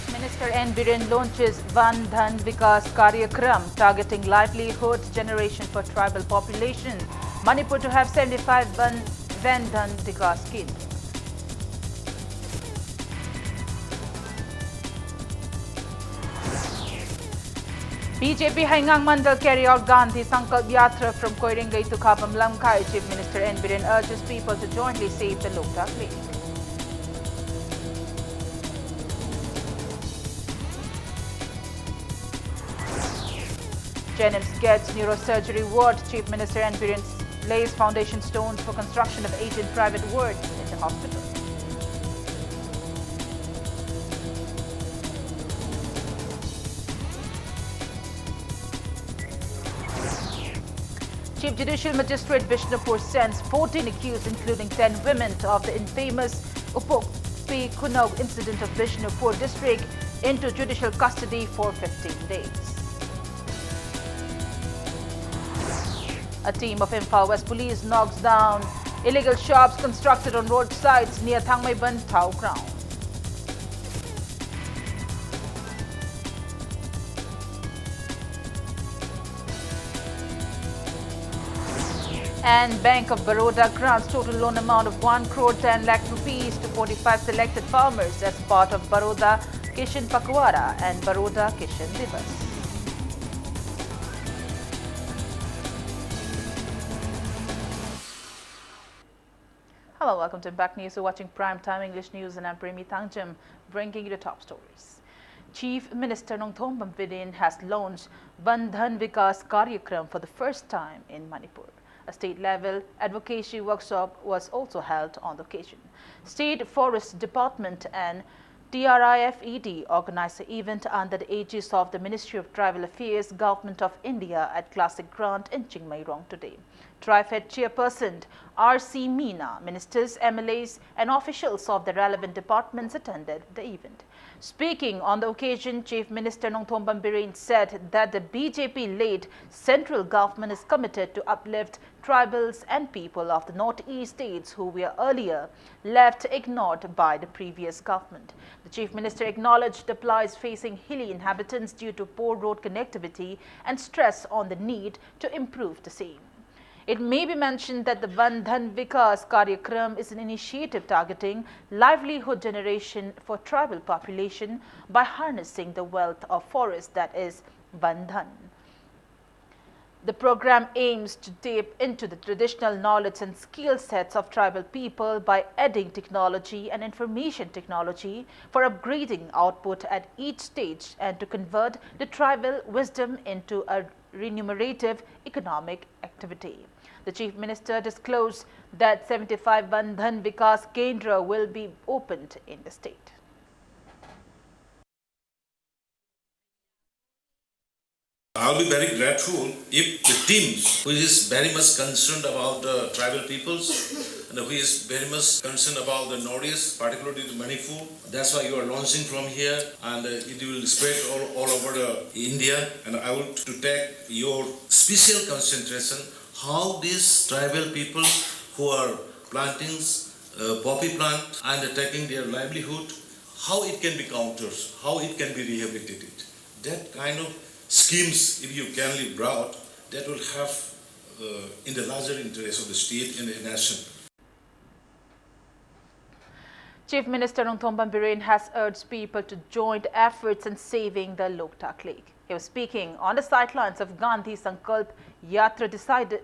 Chief Minister N. Biren launches Van Dhan Vikas Karyakram targeting livelihood generation for tribal population. Manipur to have 75 Van Dhan Vikas Kendra. BJP Haingang Mandal carry out Gandhi Sankalp Yatra from Koiringai to Khapam Lamkai. Chief Minister N. Biren urges people to jointly save the Loktak Lake. Jennings gets neurosurgery ward. Chief Minister N. Biren lays foundation stones for construction of 18 private wards in the hospital. Chief Judicial Magistrate Bishnupur sends 14 accused, including 10 women, of the infamous Upokpi Kunaug incident of Bishnupur district into judicial custody for 15 days. A team of Imphal West Police knocks down illegal shops constructed on roadsides near Thangmaiban Thau ground. And Bank of Baroda grants total loan amount of 1 crore 10 lakh rupees to 45 selected farmers as part of Baroda Kishan Pakwara and Baroda Kishan Divas. Hello, welcome to Impact News. You're watching Prime Time English News and I'm Premi Tangjam, bringing you the top stories. Chief Minister Nongthombam Biren has launched Van Dhan Vikas Karyakram for the first time in Manipur. A state-level advocacy workshop was also held on the occasion. State Forest Department and TRIFED organized the event under the aegis of the Ministry of Tribal Affairs, Government of India at Classic Grant in Chingmairong today. TRIFED Chairperson R.C. Meena, ministers, MLAs and officials of the relevant departments attended the event. Speaking on the occasion, Chief Minister Nongthombam Biren said that the BJP-led central government is committed to uplift tribals and people of the northeast states who were earlier left ignored by the previous government. The Chief Minister acknowledged the plights facing hilly inhabitants due to poor road connectivity and stress on the need to improve the same. It may be mentioned that the Van Dhan Vikas Karyakram is an initiative targeting livelihood generation for tribal population by harnessing the wealth of forest that is Van Dhan. The program aims to tap into the traditional knowledge and skill sets of tribal people by adding technology and information technology for upgrading output at each stage and to convert the tribal wisdom into a remunerative economic activity. The Chief Minister disclosed that 75 Van Dhan Vikas Kendra will be opened in the state. I'll be very grateful if the teams who is very much concerned about the tribal peoples and who is very much concerned about the Northeast, particularly the Manipur. That's why you are launching from here and it will spread all over India. And I want to take your special concentration how these tribal people who are planting poppy plant and taking their livelihood, how it can be countered, how it can be rehabilitated. That kind of schemes, if you can be brought, that will have in the larger interest of the state and the nation. Chief Minister Nongthombam Biren has urged people to join efforts in saving the Loktak Lake. He was speaking on the sidelines of Gandhi Sankalp Yatra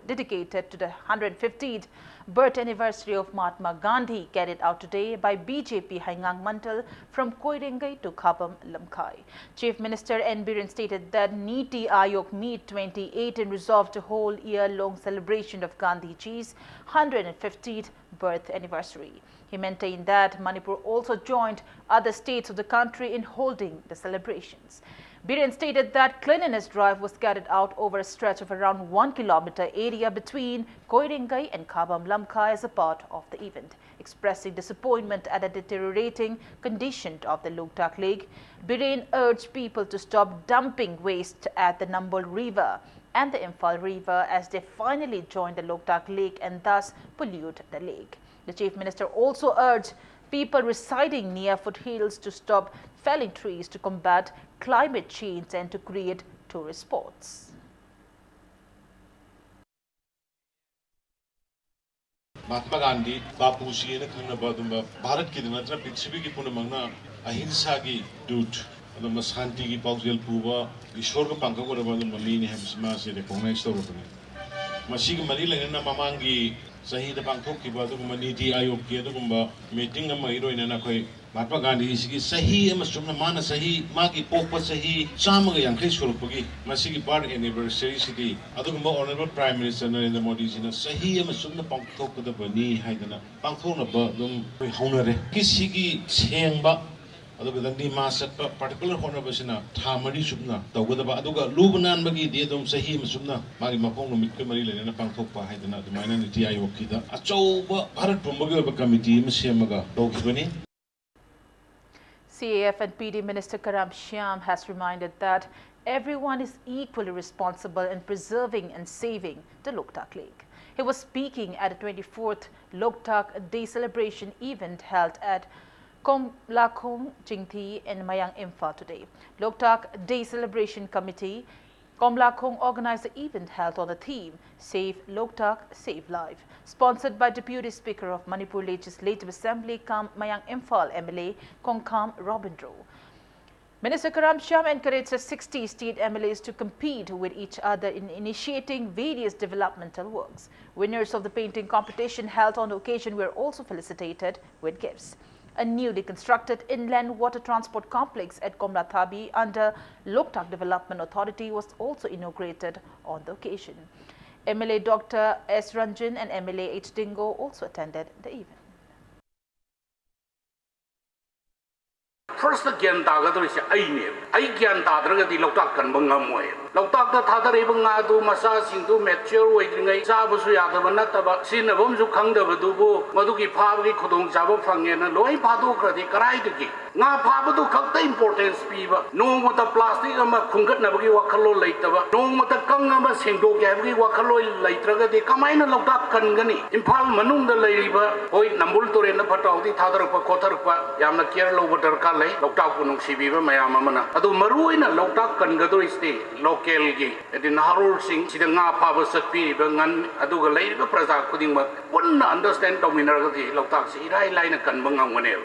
dedicated to the 150th birth anniversary of Mahatma Gandhi, carried out today by BJP Haingang Mandal from Koiringai to Khapam Lamkai. Chief Minister N. Biren stated that Niti Aayog meet 2018 resolved to hold year-long celebration of Gandhiji's 150th birth anniversary. He maintained that Manipur also joined other states of the country in holding the celebrations. Biren stated that cleanliness drive was carried out over a stretch of around 1 kilometer area between Koiringai and Khapam Lamkai as a part of the event. Expressing disappointment at the deteriorating condition of the Loktak Lake, Biren urged people to stop dumping waste at the Nambol River and the Imphal River as they finally join the Loktak Lake and thus pollute the lake. The Chief Minister also urged people residing near foothills to stop felling trees to combat climate change and to create tourist spots. Mahatma Gandhi, Bapu Ji, and Kanabadumba, Bharat Kidnatra, Pitsibiki Punamana, Ahinsagi, Dut, the Masanti, Pausel Puba, the Shorga Panka, whatever the Malini has massed the Connex over. Masig Manila and Mamangi, Sahi the Bangkoki, Badumaniti, Ayoki, Dugumba, meeting a Mairo in Anakoi, Mahatma Gandhi, Sahi, Masumana Sahi, Maki Popa Sahi, Samagi and Kishkurupugi, Masigi Part Anniversary City, Adugumba Honorable Prime Minister in the Modizina, Sahi, Masuna Bangkok, the Bani, Haidana, Bangkona, Badum, Honore, Kisigi, Sengba. Adugani masat particular honabasina thamari subna tawgadaba aduga lubanan bagi diadom sahi masubna mari mapong numit mari lena pangthokpa haidana dumaina niti ayokida achauba bharat pumbagi oba committee masemaga tawkibani. CAF and PD Minister Karam Shyam has reminded that everyone is equally responsible in preserving and saving the Loktak Lake. He was speaking at the 24th Loktak Day celebration event held at Komlakhong Jingthi in Mayang Imphal today. Loktak Day Celebration Committee, Komlakhong organized the event held on the theme Save Loktak, Save Life, sponsored by Deputy Speaker of Manipur Legislative Assembly, Mayang Imphal MLA Kongkham Robindro. Minister Karam Shyam encouraged the 60 state MLAs to compete with each other in initiating various developmental works. Winners of the painting competition held on the occasion were also felicitated with gifts. A newly constructed inland water transport complex at Komlathabi under Loktak Development Authority was also inaugurated on the occasion. MLA Dr. S. Ranjan and MLA H. Dingo also attended the event. First, again, Tagadris, I can Tadragati Loktak and Bungamoy. Loktak the Tataribanga, Masas into mature waiting a Sabusuya, the Vanataba, Sinabum Zukanga, Vadubu, Maduki Pavi, Kudung Jabo Fangan, Loy Padukra, the Karaitiki. Now, Pabadu cut the importance, Piva. No what the plastic of a Kungat Nabagi Wakalo later. No what the Kangama Singo Gabri Wakalo later, the Kamina Loktak Kangani. Impal Manung the Ladiba, Hoy Nambultur in the Patau, the Tadarapa Kotarpa, Yamna Kerlo Water Loktak Punung Sibiba Mayamana. Adu Maru in a Loktak Kangadu state, local gay, at the Narul Sing, Sidanga Pava Sakpi, Bangan, Aduga Lady, Prasa Kudima, wouldn't understand Dominarati, Loktak, Irai line a Kanbanga whenever.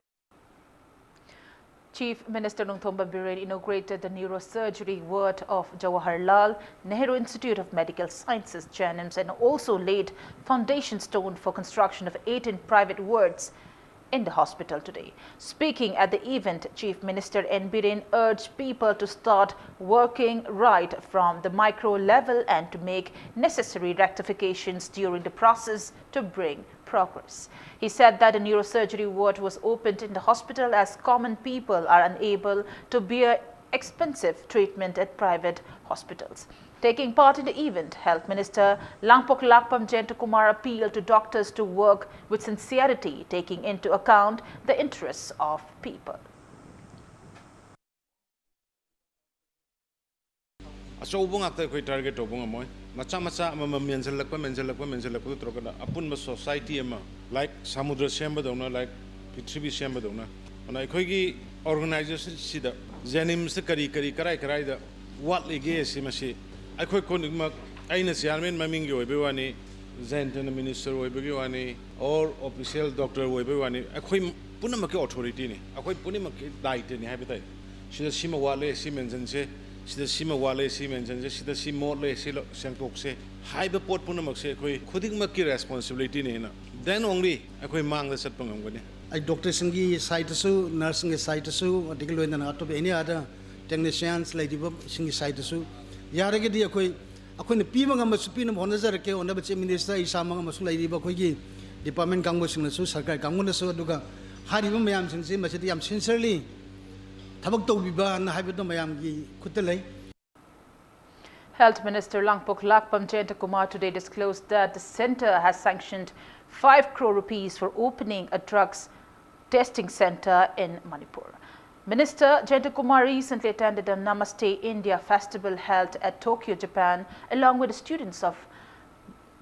Chief Minister Nongthomba Biren inaugurated the neurosurgery ward of Jawaharlal Nehru Institute of Medical Sciences, JNIMS, and also laid foundation stone for construction of 18 private wards in the hospital today. Speaking at the event, Chief Minister N. Biren urged people to start working right from the micro level and to make necessary rectifications during the process to bring progress. He said that the neurosurgery ward was opened in the hospital as common people are unable to bear expensive treatment at private hospitals. Taking part in the event, Health Minister Langpok Lakpam Jentakumar appealed to doctors to work with sincerity, taking into account the interests of people. Target Macha menjalakpa trogana apun society ama like samudra sembadona like Pitribi sembadona and I organization sida janims the karai the what ligay simasi I konik aina chairman maming yoibewani Zenton minister oibegiwani or official doctor oibegiwani akoi punamaki authority ni akoi punimaki daite ni habitai sida sima wale simenjanse sida sima wale simenjanse sida simole silo sangtokse haiba pot punamakse akoi khudingmaki responsibility ni na then only akoi mangda satpangam I doctor singi site su nursing site su particularly na to any other technicians like singi site su yarage di akoi ne pima ngam su pinam honajar ke ona bache minister isama ngam su lai ba khoi gi department kangbo sing su sarkar kangbo na su aduga hariba mayam sing se masidi yam sincerely thabak to biba na haibdo mayam gi khutalai. Health Minister Langpok Lakpam Jentakumar today disclosed that the centre has sanctioned 5 crore rupees for opening a drugs testing centre in Manipur. Minister Jentakumar recently attended a Namaste India festival held at Tokyo, Japan, along with the students of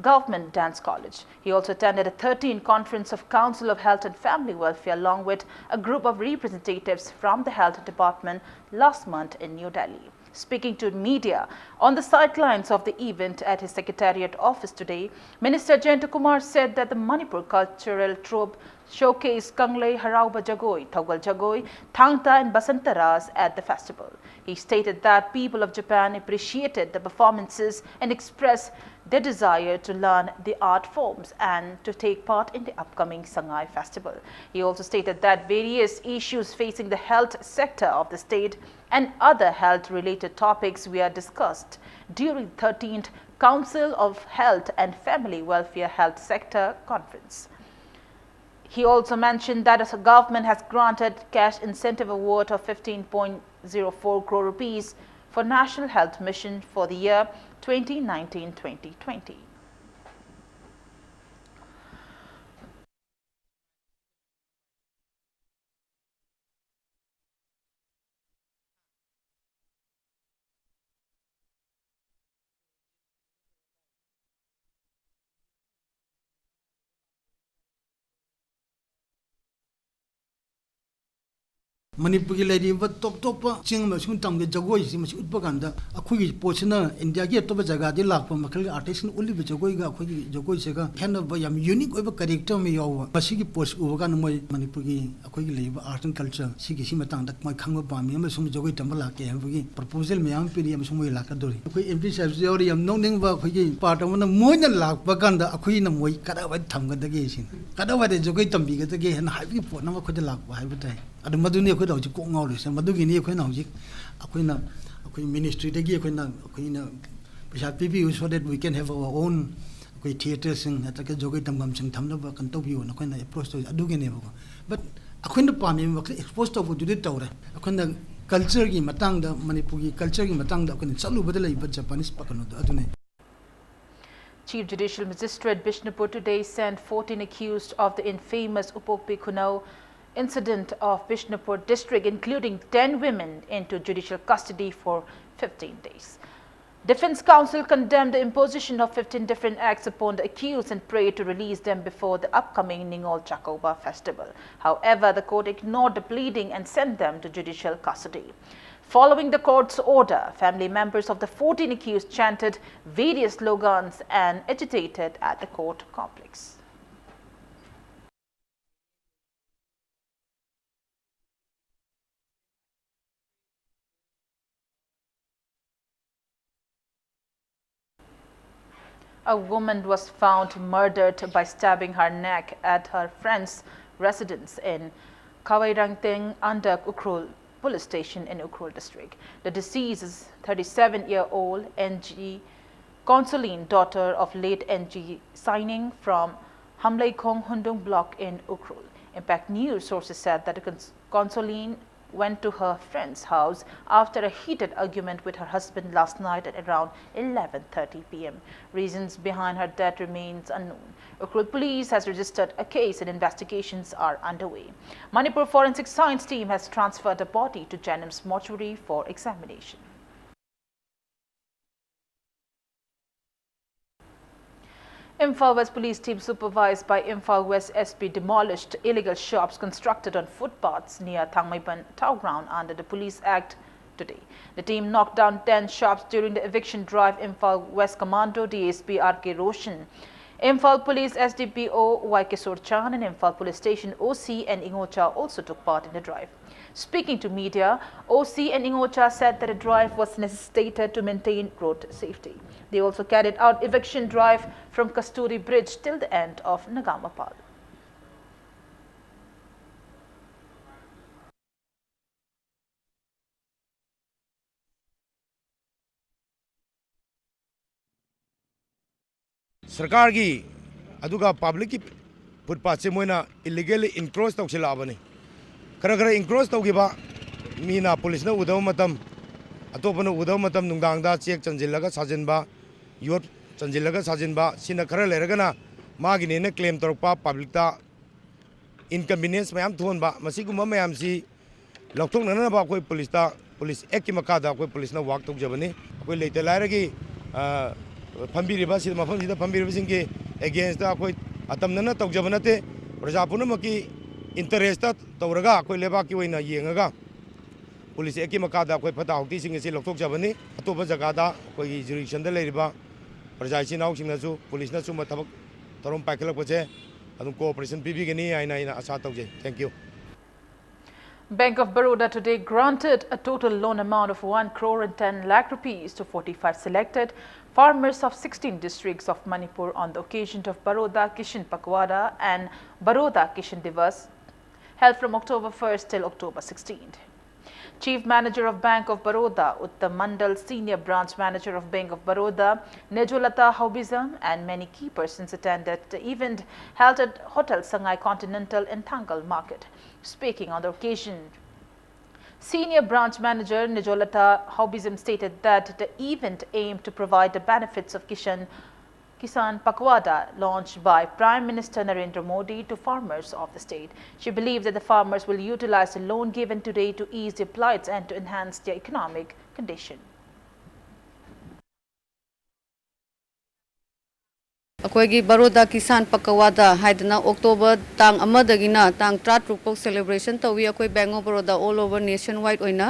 Government Dance College. He also attended a 13th Conference of Council of Health and Family Welfare along with a group of representatives from the Health Department last month in New Delhi. Speaking to media on the sidelines of the event at his Secretariat office today, Minister Jayanta Kumar said that the Manipur cultural troupe showcased Kanglei Harauba Jagoi, Thogal Jagoi, Thangta and Basantaras at the festival. He stated that people of Japan appreciated the performances and expressed their desire to learn the art forms and to take part in the upcoming Sangai festival. He also stated that various issues facing the health sector of the state and other health-related topics were discussed during the 13th Council of Health and Family Welfare Health Sector Conference. He also mentioned that the government has granted cash incentive award of 15.04 crore rupees for National Health Mission for the year 2019-2020. Manipur ki lady but top ching ma sun tam ge jagoi si ma utpa ganda akhui gi pochna India ge to ba jaga di lak pa makal artist uli be jagoi ga akhui gi jagoi se ga hen ba yam unique oi ba character me yaw ba si gi post u ga moi Manipur gi akhui gi leba art and culture si gi si matang dak mai khang ba mi ma sum jagoi tam la ke ha gi proposal me am pi yam sum la ka dori akhui MP sab je ori yam nong ning ba akhui gi part na moi na lak ba ganda akhui na moi kada ba tham ga da ge sin kada ba de jagoi tam bi ga da ge hen ha bi po na ma khoi lak ba ha ba tai adu maduni akhui dau ji ko ngau le sa maduni ni akhui na ji akhui na akhui ministry de gi akhui na pisa pi so that we can have our own akhui theater sing ata ke jogai tam gam sing tham na ba kan to bi na akhui na approach to adu ge ne ba but akhui na pa mi ma expose to bu du to re akhui na culture gi matang da Manipur gi culture gi matang da akhui chalu ba de lai ba Japanese pa kan do adu ne. Chief Judicial Magistrate Bishnupur today sent 14 accused of the infamous Upopi Kunau incident of Bishnupur district, including 10 women, into judicial custody for 15 days. Defense Counsel condemned the imposition of 15 different acts upon the accused and prayed to release them before the upcoming Ningol Chakoba festival. However, the court ignored the pleading and sent them to judicial custody. Following the court's order, family members of the 14 accused chanted various slogans and agitated at the court complex. A woman was found murdered by stabbing her neck at her friend's residence in Kawairangting under Ukhrul police station in Ukhrul district. The deceased is 37-year-old NG Consoline, daughter of late NG Signing from Hamlaikhong Hundung block in Ukhrul. Impact News sources said that Consoline went to her friend's house after a heated argument with her husband last night at around 11:30 p.m. Reasons behind her death remains unknown. Ukhrul police has registered a case and investigations are underway. Manipur Forensic Science team has transferred the body to Janim's mortuary for examination. Imphal West Police team supervised by Imphal West SP demolished illegal shops constructed on footpaths near Thangmaiban Town Ground under the Police Act today. The team knocked down 10 shops during the eviction drive. Imphal West Commando DSP RK Roshan, Imphal Police SDPO Y. Kisor Chan and Imphal Police Station OC and Ingocha also took part in the drive. Speaking to media, OC and Ingocha said that the drive was necessitated to maintain road safety. They also carried out eviction drive from Kasturi Bridge till the end of Nagamapal. सरकार की अदुगा public की footpath से Moina illegally encroach तौसिलाबनी खरा खरा encroach तौगिबा Meena police ना उदव मतम अतोपना उदव मतम नुंगांगदा check चंजिलगा साजिनबा vote चंजिलगा साजिनबा सिना खरा लेरगना मागिनेना क्लेम तौरपा पब्लिकता इनकन्वीनियंस मयाम थोनबा मसिगुमा मयाम सी लौथोकननबा कोई पुलिस एक्ट की मखादा कोई पुलिस ना वाक तौजबनी कोई लेते लायरगी ꯐꯝꯕꯤꯔꯤꯕ ꯁꯤꯗ ꯃꯐꯝꯁꯤꯗ ꯐꯝꯕꯤꯔꯤꯕꯁꯤꯡꯒꯤ ꯑꯦꯒꯦꯟꯁꯇ ꯑꯩꯈꯣꯏ ꯑꯇꯝꯅꯅ ꯇꯧꯖꯕ ꯅꯠꯇꯦ ꯄ꯭ꯔꯖꯥ ꯄꯨꯝꯅꯃꯛꯀꯤ ꯏꯟꯇꯔꯦꯁꯇ ꯇꯧꯔꯒ ꯑꯩꯈꯣꯏ ꯂꯩꯕꯥꯛꯀꯤ ꯑꯣꯏꯅ ꯌꯦꯡꯉꯒ ꯄꯨꯂꯤꯁ ꯑꯦꯛꯀꯤ ꯃꯈꯥꯗ ꯑꯩꯈꯣꯏ ꯐꯠꯇ ꯍꯥꯎꯊꯤꯁꯤꯡ ꯑꯁꯤ ꯂꯧꯊꯣꯛꯆꯕꯅꯤ ꯑꯇꯣꯞꯄ ꯖꯒꯥꯗ ꯑꯩꯈꯣꯏꯒꯤ ꯖꯨꯔꯤꯁꯟꯗ ꯂꯩꯔꯤꯕ ꯄ꯭ꯔꯖꯥ ꯏꯆꯤꯟ ꯏꯅꯥꯎꯁꯤꯡꯅꯁꯨ ꯄꯨꯂꯤꯁꯅ ꯁꯨꯝꯕ ꯊꯕꯛ ꯊꯧꯔꯝ ꯄꯥꯏꯈꯠꯂꯛꯄꯁꯦ ꯑꯗꯨꯝ ꯀꯣꯑꯣꯄꯔꯦꯁꯟ ꯄꯤꯕꯤꯒꯅꯤ ꯍꯥꯏꯅ ꯑꯩꯅ ꯑꯁꯥ ꯇꯧꯖꯩ thank you Bank of Baroda today granted a total loan amount of 1 crore and 10 lakh rupees to 45 selected farmers of 16 districts of Manipur on the occasion of Baroda Kishan Pakwada and Baroda Kishan Divas held from October 1st till October 16th. Chief Manager of Bank of Baroda, Uttam Mandal, Senior Branch Manager of Bank of Baroda, Nejolata Haubizam, and many key persons attended the event held at Hotel Sangai Continental in Thangal Market. Speaking on the occasion, Senior Branch Manager Nejolata Haubizam stated that the event aimed to provide the benefits of Kisan Pakwada launched by Prime Minister Narendra Modi to farmers of the state. She believes that the farmers will utilize the loan given today to ease their plights and to enhance their economic condition. अखोगी बरोदा किसान पकवादा हाइदना October तांग अमदगिना तांग 3 celebration तवी अखोई bank of Baroda all over nation wide ओइना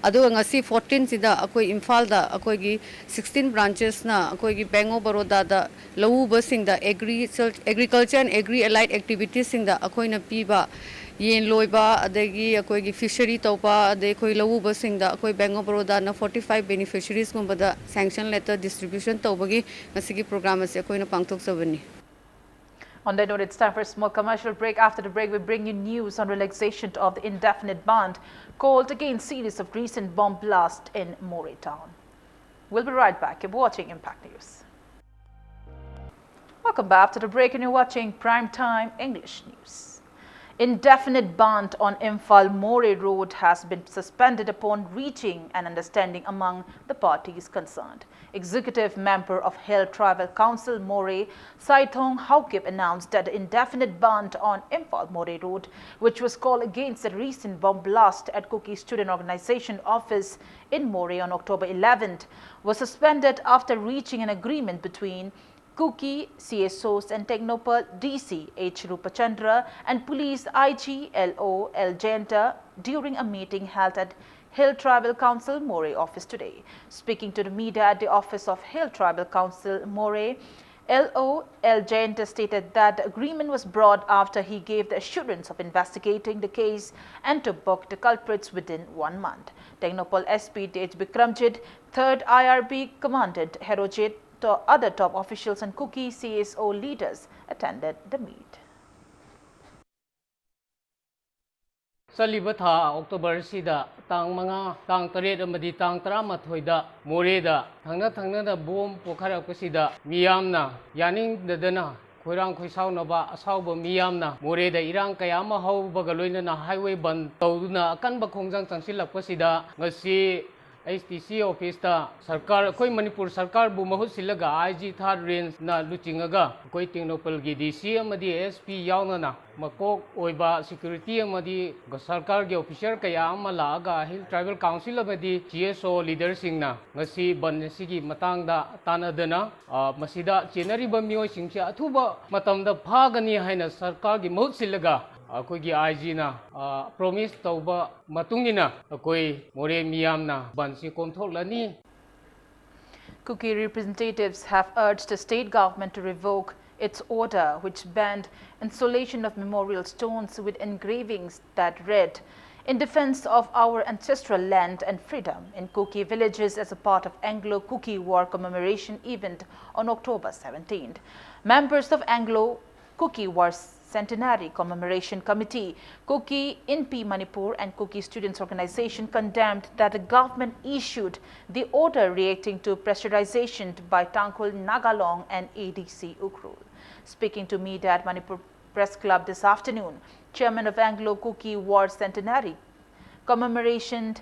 अदु ngasi 14 सिदा अखोई इम्फाल दा अखोगी 16 ब्रांचेस ना अखोगी बैंक ऑफ बरोदा दा लवु बसिंग दा agriculture and agri allied activities सिंग दा अखोइना पीबा येन लोइबा अदगी अखोगी फिशरी तौबा अदे अखोई लवु बसिंग दा अखोई बैंक ऑफ बरोदा ना 45 बेनिफिशियरीज गुंबदा सैंक्शन लेटर डिस्ट्रीब्यूशन तौबगी ngasi प्रोग्राम से अखोइना पांगथोक सबनी. On that note, it's time for a small commercial break. After the break, we bring you news on relaxation of the indefinite ban called against series of recent bomb blast in Moreh town. We'll be right back. You're watching Impact News. Welcome back after the break, and you're watching Primetime English News. Indefinite ban on Imphal Moreh Road has been suspended upon reaching an understanding among the parties concerned. Executive member of Hill Tribal Council Moreh, Saithong Haukip, announced that the indefinite ban on Imphal Moreh Road, which was called against the recent bomb blast at Kuki Student Organization office in Moreh on October 11th, was suspended after reaching an agreement between Kuki CSOs and Technopal DC H. Rupachandra and Police IG LO L. Jayanta during a meeting held at Hill Tribal Council Moreh office today. Speaking to the media at the office of Hill Tribal Council Moreh, LO L. Jayanta stated that the agreement was brought after he gave the assurance of investigating the case and to book the culprits within 1 month. Technopal SP Tej Bikramjit, 3rd IRB Commandant Herojit, other top officials and Kuki CSO leaders attended the meet. Saliba tha October sida tang mga tang taret amadi tang 13 da Moreh da thangna da bom pokharak pasida miyamna yaning dadana khoirang khoisau na ba asau ba miyamna Moreh da irang kaya ma hau bagaloina na highway ban tawduna akan ba khongjang changsilak pasida ngasi HTC office ta sarkar koi Manipur sarkar bu mahut silaga IG third range na luchingaga koi Technopal gi DC amadi SP yauna na makok oiba security amadi sarkar gi officer kaya ama laaga Hill Tribal Council amadi GSO leader singna ngasi ban sigi matang da tanadana masida chenari ba mioi singcha athuba matamda phagani haina sarkar gi mahut silaga अकोगी आईजी ना promise तौबा मतुंगिना अकोई मोरे मियाम ना बंसी कोमथोलनी. Kuki representatives have urged the state government to revoke its order which banned installation of memorial stones with engravings that read, "In defense of our ancestral land and freedom" in Kuki villages as a part of Anglo-Kuki War commemoration event on October 17th. Members of Anglo-Kuki War Centenary Commemoration Committee, Kuki INP Manipur and Kuki Students Organization condemned that the government issued the order reacting to pressurization by Tangkhul Nagalong and ADC Ukrul. Speaking to media at Manipur Press Club this afternoon, Chairman of Anglo-Kuki War Centenary Commemoration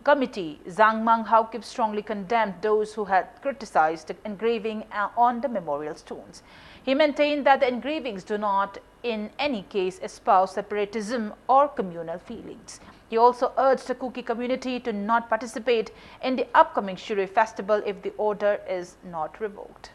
Committee, Zangmang Haukip, strongly condemned those who had criticized the engraving on the memorial stones. He maintained that the engravings do not in any case espouse separatism or communal feelings. He also urged the Kuki community to not participate in the upcoming Shuri festival if the order is not revoked.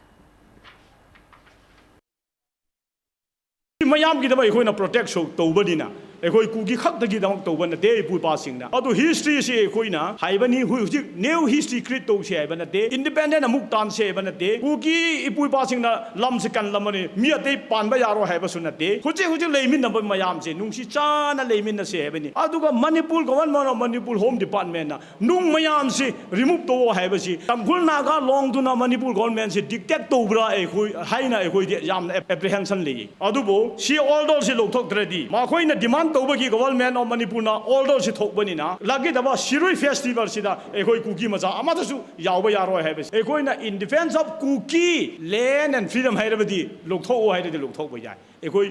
ꯃꯌꯥꯝꯒꯤꯗꯃꯛ ꯑꯩꯈꯣꯏꯅ protect ꯇꯧꯕꯅꯤꯅ ꯑꯩꯈꯣꯏ cookie ꯈꯛꯇꯒꯤꯗꯃꯛ ꯇꯧꯕ ꯅꯠꯇꯦ ꯏꯄꯨ-ꯏꯄꯥꯁꯤꯡꯅ ꯑꯗꯨ ꯍꯤꯁꯇ꯭ꯔꯤꯁꯤ ꯑꯩꯈꯣꯏꯅ ꯍꯥꯏꯕꯅꯤ ꯍꯧꯖꯤꯛ new history create ꯇꯧꯁꯦ ꯍꯥꯏꯕ ꯅꯠꯇꯦ ꯏꯟꯗꯤꯄꯦꯟꯗꯦꯟ ꯑꯃꯨꯛ ꯇꯥꯟꯁꯦ ꯍꯥꯏꯕ ꯅꯠꯇꯦ ꯀꯨꯀꯤ ꯏꯄꯨ-ꯏꯄꯥꯁꯤꯡꯅ ꯂꯝꯁꯤ ꯀꯟꯂꯝꯕꯅꯤ ꯃꯤ ꯑꯇꯩ ꯄꯥꯟꯕ ꯌꯥꯔꯣꯏ ꯍꯥꯏꯕꯁꯨ ꯅꯠꯇꯦ ꯍꯧꯖꯤꯛ ꯂꯩꯃꯤꯟꯅꯕ ꯃꯌꯥꯝꯁꯦ ꯅꯨꯡꯁꯤ ꯆꯥꯅ ꯂꯩꯃꯤꯟꯅꯁꯦ ꯍꯥꯏꯕꯅꯤ ꯑꯗꯨꯒ Manipur government of Manipur home ꯗꯤꯄꯥꯔꯠꯃꯦꯟꯅ ꯅꯨꯡ ꯃꯌꯥꯝꯁꯤ ꯔꯤꯃꯨꯚ ꯇꯧꯑꯣ ꯍꯥꯏꯕꯁꯤ ꯇꯥꯡꯈꯨꯜ ꯅꯥꯒꯥ ꯂꯣꯡꯗꯨꯅ ꯃꯅꯤꯄꯨꯔ ꯒꯣꯚꯔꯟꯃꯦꯟꯁꯤ ꯗꯤꯛꯇꯦꯠ ꯇꯧꯕ꯭ꯔꯥ ꯑꯩꯈꯣꯏ ꯍꯥꯏꯅ ꯑꯩꯈꯣꯏꯗꯤ ꯌꯥꯝꯅ ꯑꯦꯄ꯭ꯔꯤꯍꯦꯟꯁꯟ ꯂꯩ ꯑꯗꯨꯕꯨ ꯁꯤ ꯑꯣꯔꯗꯔꯁꯤ ꯂꯧꯊꯣꯛꯇ꯭ꯔꯗꯤ ꯃꯈꯣꯏꯅ ꯗꯤꯃꯥꯟ ꯇꯧꯕꯒꯤ ꯒꯣꯚꯔꯟꯃꯦꯟ ꯑꯣꯐ ꯃꯅꯤꯄꯨꯔꯅ ꯑꯣꯔꯗꯔꯁꯤ ꯊꯣꯛꯄꯅꯤꯅ ꯂꯥꯛꯀꯗꯕ ꯁꯤꯔꯣꯏ ꯐꯦꯁꯇꯤꯚꯦꯜꯁꯤꯗ ꯑꯩꯈꯣꯏ ꯀꯨꯀꯤ ꯃꯆꯥ ꯑꯃꯗꯁꯨ ꯌꯥꯎꯕ ꯌꯥꯔꯣꯏ ꯍꯥꯏꯕꯁꯤ ꯑꯩꯈꯣꯏꯅ ꯏꯟ ꯗꯤꯐꯦꯟꯁ ꯑꯣꯐ ꯀꯨꯀꯤ ꯂꯦꯟ ꯑꯦꯟ ꯐ꯭रीडम ꯍꯥꯏꯔꯕꯗꯤ ꯂꯧꯊꯣꯛꯑꯣ ꯍꯥꯏꯔꯗꯤ ꯂꯧꯊꯣꯛꯄ ꯌꯥꯏ ꯑꯩꯈꯣꯏ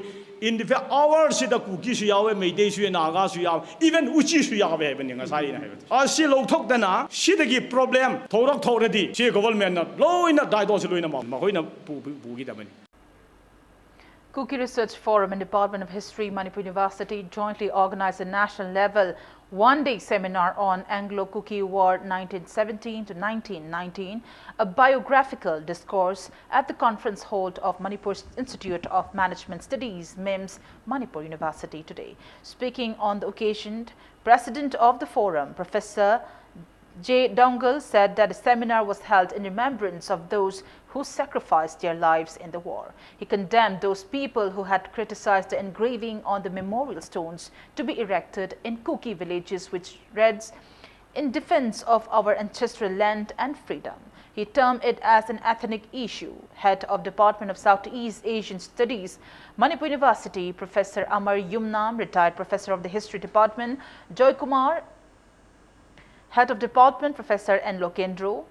ꯏꯟ ꯗꯤꯐꯦꯟꯁ ꯑꯋꯥꯔꯁꯤꯗ ꯀꯨꯀꯤꯁꯨ ꯌꯥꯎꯋꯦ ꯃꯩꯇꯩꯁꯨ ꯅꯥꯒꯥꯁꯨ ꯌꯥꯎꯋꯦ ꯏꯚꯟ ꯎꯆꯤꯁꯨ ꯌꯥꯎꯋꯦ ꯍꯥꯏꯕꯅꯤ ꯉꯁꯥꯏꯅ ꯍꯥꯏꯕꯗꯤ ꯑꯁꯤ ꯂꯧꯊꯣꯛꯇꯅ ꯁꯤꯗꯒꯤ ꯄ꯭ꯔꯣꯕ꯭ꯂꯦꯝ ꯊꯣꯛꯔꯗꯤ ꯁꯤ ꯒꯣꯚꯔꯟꯃꯦꯟꯅ ꯂꯣꯏꯅ ꯗꯥꯏꯗꯣꯁꯤ ꯂꯣꯏꯅ ꯃꯈꯣꯏꯅ ꯄꯨꯈꯤꯗꯕꯅꯤ Kuki Research Forum and Department of History, Manipur University jointly organized a national-level one-day seminar on Anglo-Kuki War 1917 to 1919, a biographical discourse at the conference hall of Manipur's Institute of Management Studies, MIMS, Manipur University today. Speaking on the occasion, President of the forum, Professor J. Dongal, said that the seminar was held in remembrance of those who sacrificed their lives in the war. He condemned those people who had criticized the engraving on the memorial stones to be erected in Kuki villages, which reads, "In defense of our ancestral land and freedom." He termed it as an ethnic issue. Head of Department of Southeast Asian Studies, Manipur University, Professor Amar Yumnam, retired professor of the History Department, Joy Kumar, Head of Department, Professor N. Lokendro,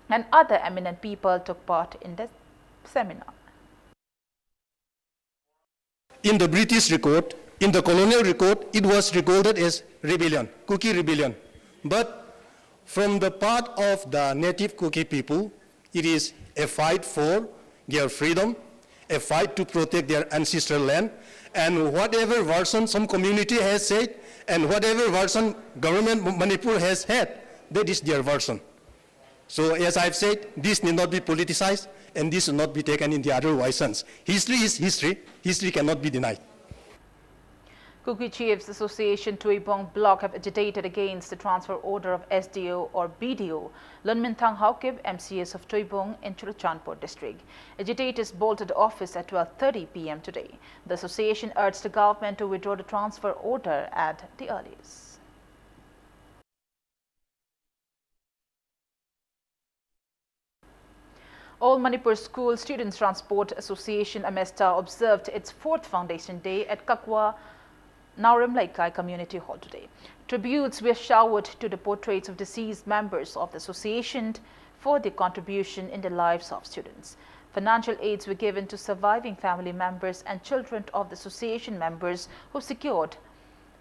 and other eminent people took part in the seminar. In the British record, in the colonial record, it was recorded as rebellion, Kuki rebellion. But from the part of the native Kuki people, it is a fight for their freedom, a fight to protect their ancestral land, and whatever version some community has said, and whatever version government Manipur has had, that is their version. So as I've said, this need not be politicized, and this should not be taken in the otherwise sense. History is history. History cannot be denied. Kuki Chiefs Association Tuibong Bloc have agitated against the transfer order of SDO or BDO Lunminthang Haukib, MCS of Tuibong in Churachandpur district. Agitators bolted office at 12:30 p.m. today. The association urged the government to withdraw the transfer order at the earliest. All Manipur School Students Transport Association Amesta observed its 4th Foundation Day at Kakwa Naurim Laikai Community Hall today. Tributes were showered to the portraits of deceased members of the association for their contribution in the lives of students. Financial aids were given to surviving family members and children of the association members who secured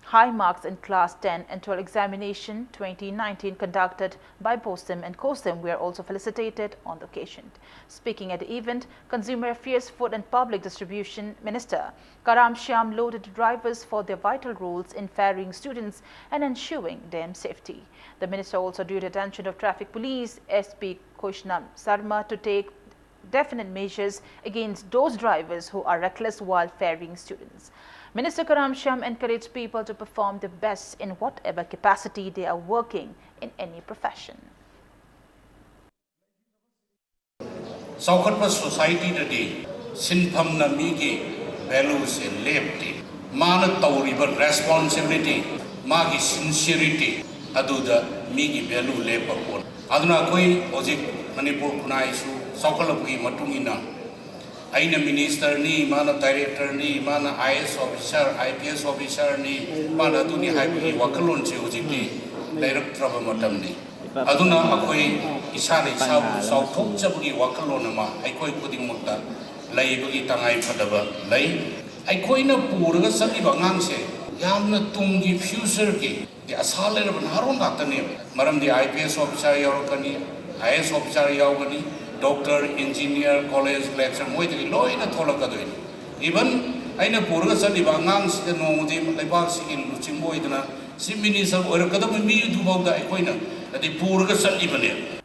high marks in Class 10 and 12 examination 2019 conducted by BOSIM and COSIM were also felicitated on the occasion. Speaking at the event, Consumer Affairs, Food and Public Distribution Minister Karam Shyam lauded drivers for their vital roles in ferrying students and ensuring their safety. The minister also drew the attention of Traffic Police SP Kushnam Sarma to take definite measures against those drivers who are reckless while ferrying students. Minister Karam Shyam encouraged people to perform their best in whatever capacity they are working in any profession. Saukhatpa society today, sinpham na migi values and liberty, mana tauriba responsibility, magi sincerity, aduda migi value lepa pon. Aduna koi ojik Manipur kunai su saukhalapgi matungina. Aina minister ni, mana director ni, mana IS officer, IPS officer ni, mana tu ni haipi wakalon che ujik ni, direct trouble matam ni. Aduna akoi isari sabu sauthok jabgi wakalon ama, aikoi kuding mutta, lai bagi tangai padaba, lai, aikoi na puraga sali bangang se, yam na tungi future ki, di asal era banharon natane, maram di IPS officer yaukani, IS officer yaukani. Doctor, engineer, college, lecturer, moi tegi loi na thola kadoin. Even aina purga sali bangang si no mudi lebar si in luchimbo idana si minister or kadam mi du bawda ekoina adi purga sali bane.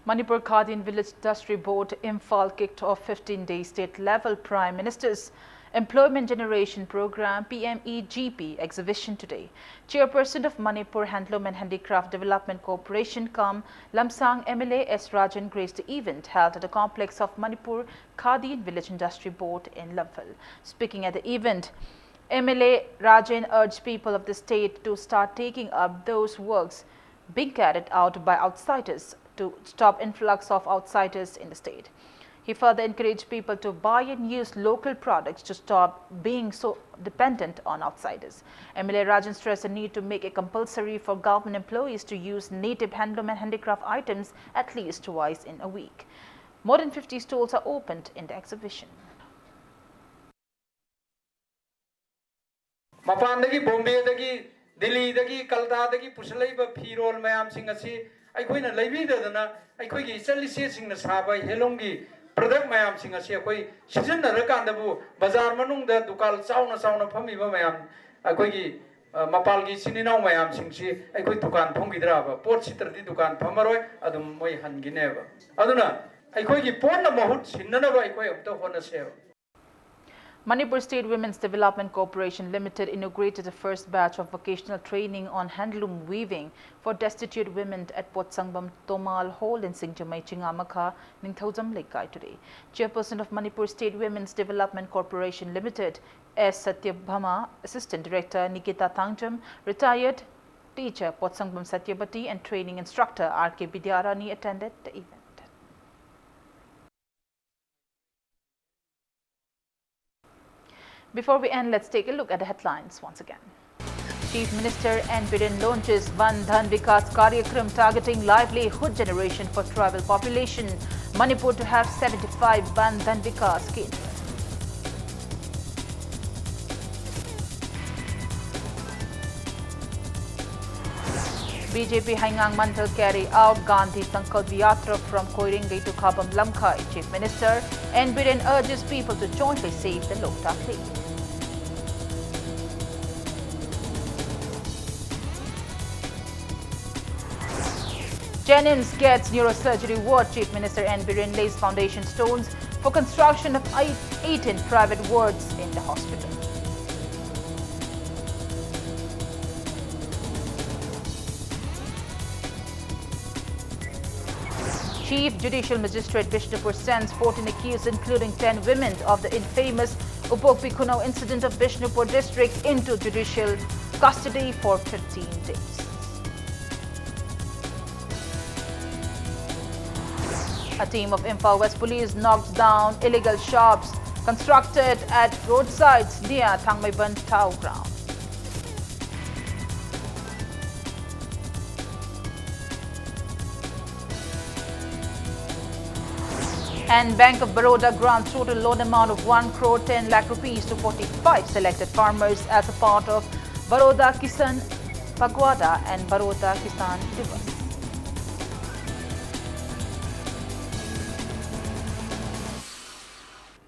Manipur Khadi and Village Industry Board Imphal kicked off 15-day state-level Prime Minister's Employment Generation Program PMEGP exhibition today. Chairperson of Manipur Handloom and Handicraft Development Corporation Lamsang MLA S. Rajan graced the event held at the complex of Manipur Khadi and Village Industry Board in Lamphal. Speaking at the event, MLA Rajan urged people of the state to start taking up those works being carried out by outsiders to stop influx of outsiders in the state. He further encouraged people to buy and use local products to stop being so dependent on outsiders. MLA Rajan stressed the need to make it compulsory for government employees to use native handloom and handicraft items at least twice in a week. More than 50 stalls are opened in the exhibition. Mapandagi, Bombay, Delhi, Calcutta, Pusalaiba, Pirol, Mayam Singasi, I queen a Levida, I quickly sell sing the Saba, Helongi. Product mayam singasi akoi season na rakan dabu bazar manung da dukal sauna phami ba mayam akoi gi mapal gi sininau mayam singsi akoi dukan phongidra ba pot sitar di dukan phamaroi adum moi hangine ba aduna akoi gi pon na mahut sinnana ba akoi amta hona se. Manipur State Women's Development Corporation Limited inaugurated the first batch of vocational training on handloom weaving for destitute women at Potsangbam Tomal Hall in Singjamai Chingamaka, Ningthaujam Lekai today. Chairperson of Manipur State Women's Development Corporation Limited, S. Satyabhama, Assistant Director Nikita Tangjam, retired teacher Potsangbam Satyabati and training instructor R.K. Bidyarani attended the event. Before we end, let's take a look at the headlines once again. Chief Minister N. Biren launches Van Dhan Vikas Karyakram targeting livelihood generation for tribal population. Manipur to have 75 Van Dhan Vikas Kendra. BJP Haingang Mandal carry out Gandhi Sankalp Yatra from Koiringai to Khabam Lamkhai. Chief Minister N. Biren urges people to jointly save the Loktak Lake. Jennings gets neurosurgery ward. Chief Minister N. Biren lays foundation stones for construction of 18 private wards in the hospital. Chief Judicial Magistrate Bishnupur sends 14 accused, including 10 women, of the infamous Upokpi Kunau incident of Bishnupur district into judicial custody for 15 days. A team of Imphal West Police knocks down illegal shops constructed at roadsides near Thangmaiban Tau ground. And Bank of Baroda grants total loan amount of 1 crore 10 lakh rupees to 45 selected farmers as a part of Baroda Kisan Pagwada and Baroda Kisan Divas.